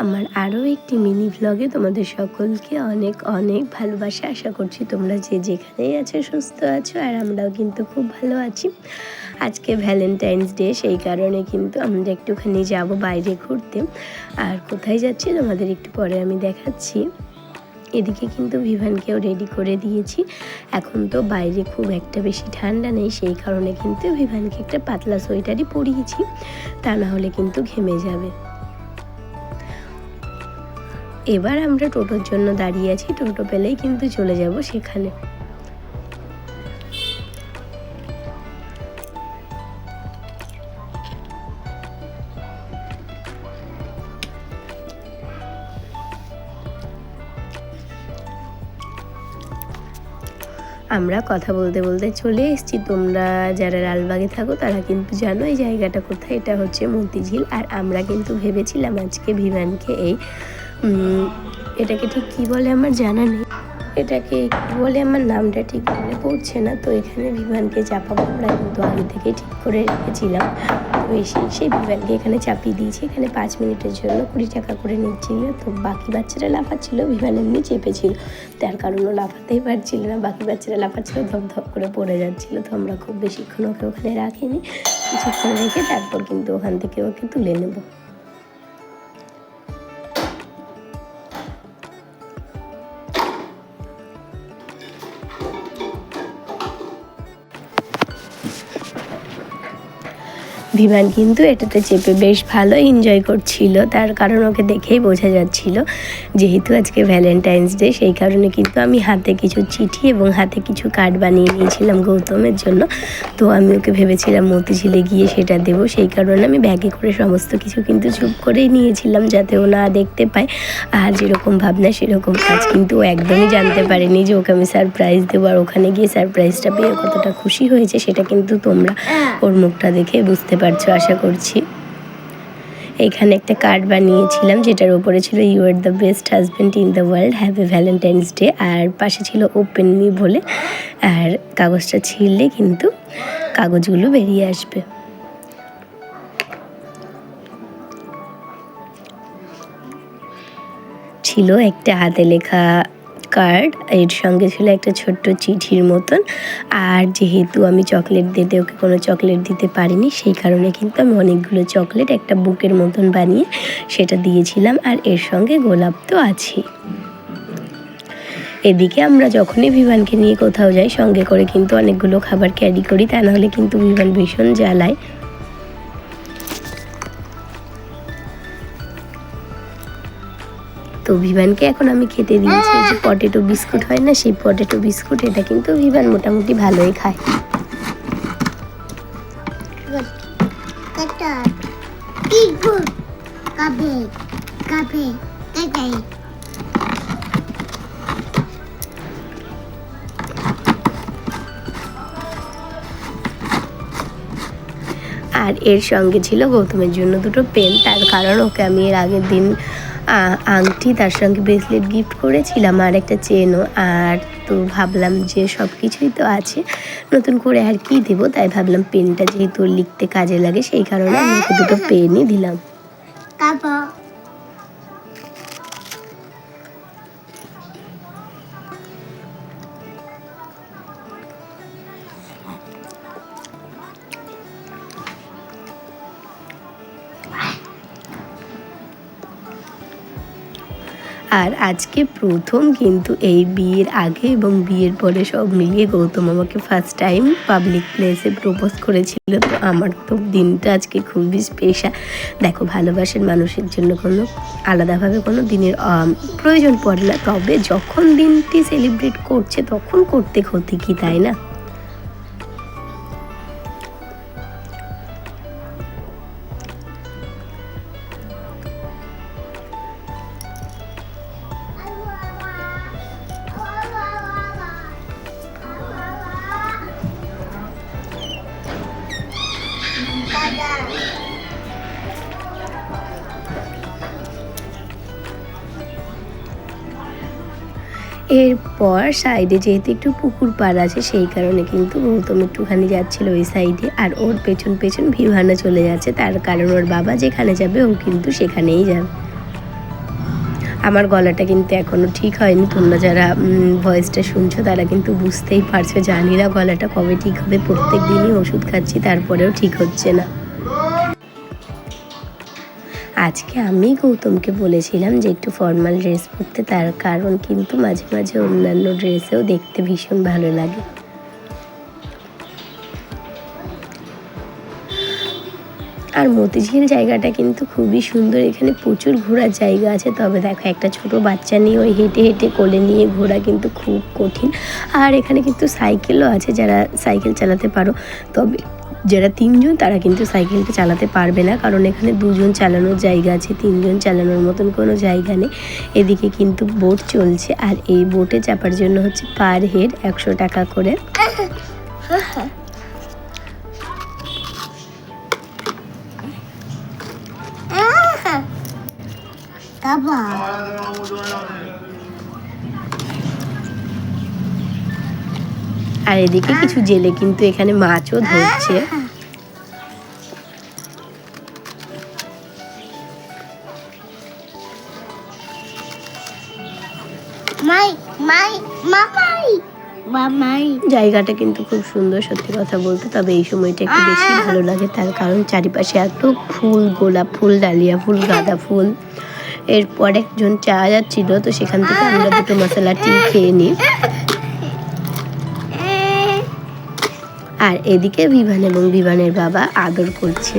আমার আরও একটি মিনি ভ্লগে তোমাদের সকলকে অনেক অনেক ভালোবাসা। আশা করছি তোমরা যে যেখানেই আছো সুস্থ আছো, আর আমরাও কিন্তু খুব ভালো আছি। আজকে ভ্যালেন্টাইন্স ডে, সেই কারণে কিন্তু আমরা একটুখানি যাব বাইরে ঘুরতে। আর কোথায় যাচ্ছি তোমাদের একটু পরে আমি দেখাচ্ছি। এদিকে কিন্তু ভিভানকেও রেডি করে দিয়েছি। এখন তো বাইরে খুব একটা বেশি ঠান্ডা নেই, সেই কারণে কিন্তু ভিভানকে একটা পাতলা সোয়েটারই পরিয়েছি, তা না হলে কিন্তু ঘেমে যাবে। এবার আমরা টোটোর জন্য দাঁড়িয়ে আছি, টোটো পেলেই কিন্তু চলে যাব সেখানে। আমরা কথা বলতে বলতে চলে এসেছি। তোমরা যারা লালবাগে থাকো তারা কিন্তু জানো এই জায়গাটা কোথায়। এটা হচ্ছে মতিঝিল। আর আমরা কিন্তু ভেবেছিলাম আজকে ভিভানকে এটাকে ঠিক কী বলে আমার জানা নেই, এটাকে কী বলে আমার নামটা ঠিক মনে পড়ছে না। তো এখানে ভিভানকে চাপাবো, আমরা কিন্তু আগে থেকে ঠিক করে রেখেছিলাম। তো সেই ভিভানকে এখানে চাপিয়ে দিয়েছি। এখানে 5 মিনিটের জন্য 20 টাকা করে নিচ্ছিল। তো বাকি বাচ্চারা লাফাচ্ছিল, ভিভান এমনি চেপেছিল, তার কারণ ও লাফাতেই পারছিল না। বাকি বাচ্চারা লাফাচ্ছিল, ধপ ধপ করে পড়ে যাচ্ছিলো। তো আমরা খুব বেশিক্ষণ ওকে ওখানে রাখিনি, কিছুক্ষণ রেখে তারপর কিন্তু ওখান থেকে ওকে তুলে নেব। ভিভান কিন্তু এটাতে চেপে বেশ ভালো এনজয় করছিল, তার কারণ ওকে দেখেই বোঝা যাচ্ছিল। যেহেতু আজকে ভ্যালেন্টাইন্স ডে, সেই কারণে কিন্তু আমি হাতে কিছু চিঠি এবং হাতে কিছু কার্ড বানিয়ে নিয়েছিলাম গৌতমের জন্য। তো আমি ওকে ভেবেছিলাম মতিঝিলে গিয়ে সেটা দেবো, সেই কারণে আমি ব্যাগে করে সমস্ত কিছু কিন্তু চুপ করেই নিয়েছিলাম, যাতে ও না দেখতে পায়। আর যেরকম ভাবনা সেরকম কাজ, কিন্তু ও একদমই জানতে পারেনি যে ওকে আমি সারপ্রাইজ দেবো। আর ওখানে গিয়ে সারপ্রাইজটা পেয়ে কতটা খুশি হয়েছে সেটা কিন্তু তোমরা ওর মুখটা দেখে বুঝতে পারছো আশা করছি। এখানে একটা কার্ড বানিয়েছিলাম যেটার উপরে ছিল you are the best husband in the world, have a Valentine's day. আর পাশে ছিল ওপেন মি বলে। আর কাগজটা ছিঁড়লে কিন্তু কাগজগুলো বেরিয়ে আসবে। ছিল একটা হাতে লেখা কার্ড, এর সঙ্গে ছিল একটা ছোট্ট চিঠির মতন। আর যেহেতু আমি চকলেট দিতে ওকে কোনো চকলেট দিতে পারিনি, সেই কারণে কিন্তু আমি অনেকগুলো চকলেট একটা বুকের মতন বানিয়ে সেটা দিয়েছিলাম। আর এর সঙ্গে গোলাপ তো আছেই। এদিকে আমরা যখনই ভিভানকে নিয়ে কোথাও যাই সঙ্গে করে কিন্তু অনেকগুলো খাবার ক্যারি করি, তা নাহলে কিন্তু ভিভান ভীষণ জ্বালায়। তো ভিভানকে এখন আমি খেতে দিয়েছি যে পটেটো বিস্কুট হয় না, সেই পটেটো বিস্কুট। এটা কিন্তু ভিভান মোটামুটি ভালোই খায়। আর এর সঙ্গে ছিল গৌতমের জন্য দুটো পেন, তার কারণ ওকে আমি এর আগের দিন আংটি তার সঙ্গে ব্রেসলেট গিফট করেছিলাম আর একটা চেনও। আর তো ভাবলাম যে সব কিছুই তো আছে, নতুন করে আর কি দেবো, তাই ভাবলাম পেনটা যেহেতু লিখতে কাজে লাগে, সেই কারণে আমি ওকে দুটো পেনই দিলাম। আর আজকে প্রথম কিন্তু এই বিয়ের আগে এবং বিয়ের পরে সব মিলিয়ে গৌতম আমাকে ফার্স্ট টাইম পাবলিক প্লেসে প্রপোজ করেছিল। তো আমার তো দিনটা আজকে খুবই স্পেশাল। দেখো, ভালোবাসার মানুষের জন্য কোনো আলাদাভাবে কোনো দিনের প্রয়োজন পড়ে না, তবে যখন দিনটি সেলিব্রেট করছে তখন করতে ক্ষতি কি, তাই না? এরপর সাইডে যেহেতু একটু পুকুর পাড় আছে, সেই কারণে কিন্তু গৌতম একটুখানি যাচ্ছিল ওই সাইডে। আর ওর পেছন পেছন ভিভানও চলে যাচ্ছে, তার কারণ ওর বাবা যেখানে যাবে ও কিন্তু সেখানেই যাবে। আমার গলাটা কিন্তু এখনও ঠিক হয়নি, তোমরা যারা ভয়েসটা শুনছো তারা কিন্তু বুঝতেই পারছো। জানি না গলাটা কবে ঠিক হবে, প্রত্যেক দিনই ওষুধ খাচ্ছি তারপরেও ঠিক হচ্ছে না। আজকে আমি গৌতমকে বলেছিলাম যে একটু ফর্মাল ড্রেস পরতে, তার কারণ কিন্তু মাঝে মাঝে অন্যান্য ড্রেসেও দেখতে ভীষণ ভালো লাগে। আর মতিঝিল জায়গাটা কিন্তু খুবই সুন্দর, এখানে প্রচুর ঘোরার জায়গা আছে। তবে দেখো একটা ছোট বাচ্চা নিয়ে ওই হেঁটে হেঁটে কোলে নিয়ে ঘোরা কিন্তু খুব কঠিন। আর এখানে কিন্তু সাইকেলও আছে, যারা সাইকেল চালাতে পারো। তবে যারা 3 জন তারা কিন্তু সাইকেলটা চালাতে পারবে না, কারণ এখানে 2 জন চালানোর জায়গা আছে, 3 জন চালানোর মতন কোনো জায়গা নেই। এদিকে কিন্তু বোট চলছে, আর এই বোটে চাপার জন্য হচ্ছে পার হেড 100 টাকা করে। আর এদিকে কিছু জেলে কিন্তু এখানে মাছও ধরছে। জায়গাটা কিন্তু খুব সুন্দর সত্যি কথা বলতে। তবে এই সময়টা একটু বেশি ভালো লাগে, তার কারণ চারিপাশে এত ফুল, গোলাপ ফুল, ডালিয়া ফুল, গাঁদা ফুল। এরপর একজন চা যাচ্ছিল, তো সেখান থেকে আমরা 2টো মশলা টি খেয়ে নিই। আর এদিকে বিভান এবং বিভানের বাবা আদর করছে।